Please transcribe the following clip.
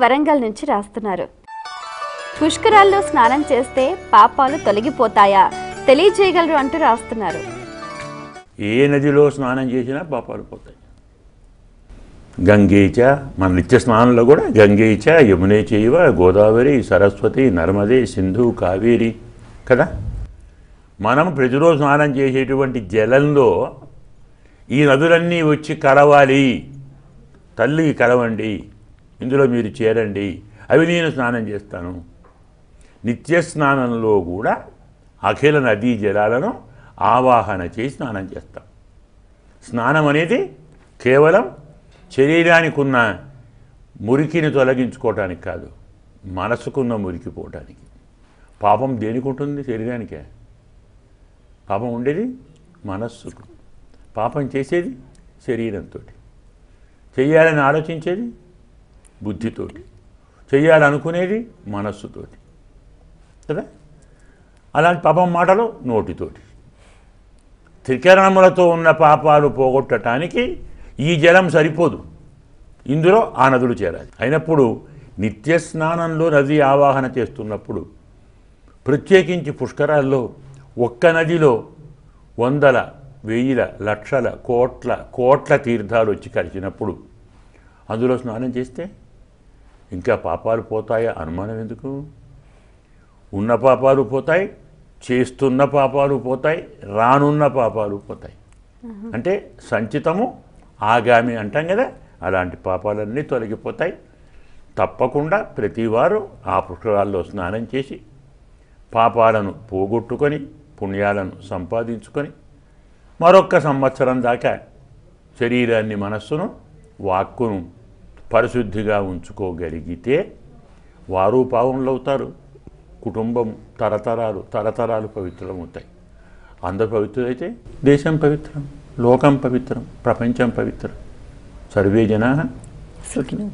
వరంగల్ నుంచి రాస్తున్నారు. పుష్కరాల్లో స్నానం చేస్తే పాపాలు తొలగిపోతాయా తెలియజేయగలరు అంటూ రాస్తున్నారు. ఏ నదిలో స్నానం చేసినా పాపాలు పోతాయి. గంగేచ, మన నిత్య స్నానంలో కూడా గంగేచ యమునే చైవ గోదావరి సరస్వతి నర్మదే సింధు కావేరి కదా. మనం ప్రతిరోజు స్నానం చేసేటువంటి జలంలో ఈ నదులన్నీ వచ్చి కలవాలి, తల్లికి కలవండి, ఇందులో మీరు చేరండి, అవి నేను స్నానం చేస్తాను. నిత్య స్నానంలో కూడా అఖిల నదీ జలాలను ఆవాహన చేసి స్నానం చేస్తాం. స్నానం అనేది కేవలం శరీరానికి ఉన్న మురికిని తొలగించుకోవటానికి కాదు, మనసుకున్న మురికి పోవటానికి. పాపం దేనికి ఉంటుంది? శరీరానికే. పాపం ఉండేది మనస్సుకు. పాపం చేసేది శరీరంతో, చెయ్యాలని ఆలోచించేది బుద్ధితోటి, చెయ్యాలనుకునేది మనస్సుతోటి కదా. అలాంటి పాపం మాటలు నోటితోటి. త్రికరణములతో ఉన్న పాపాలు పోగొట్టడానికి ఈ జలం సరిపోదు, ఇందులో ఆ నదులు చేరాలి. అయినప్పుడు నిత్య స్నానంలో నది ఆవాహన చేస్తున్నప్పుడు, ప్రత్యేకించి పుష్కరాల్లో ఒక్క నదిలో వందల వెయ్యిల లక్షల కోట్ల తీర్థాలు వచ్చి కలిసినప్పుడు అందులో స్నానం చేస్తే ఇంకా పాపాలు పోతాయా? అనుమానం ఎందుకు? ఉన్న పాపాలు పోతాయి, చేస్తున్న పాపాలు పోతాయి, రానున్న పాపాలు పోతాయి. అంటే సంచితము ఆగామి అంటాం కదా, అలాంటి పాపాలన్నీ తొలగిపోతాయి. తప్పకుండా ప్రతివారు ఆ పుష్కరాల్లో స్నానం చేసి పాపాలను పోగొట్టుకొని పుణ్యాలను సంపాదించుకొని మరొక్క సంవత్సరం దాకా శరీరాన్ని, మనస్సును, వాక్కును పరిశుద్ధిగా ఉంచుకోగలిగితే వారు పావనులు అవుతారు. కుటుంబం తరతరాలు పవిత్రమవుతాయి. అందరూ పవిత్రులైతే దేశం పవిత్రం, లోకం పవిత్రం, ప్రపంచం పవిత్రం. సర్వే జనాః సుఖినో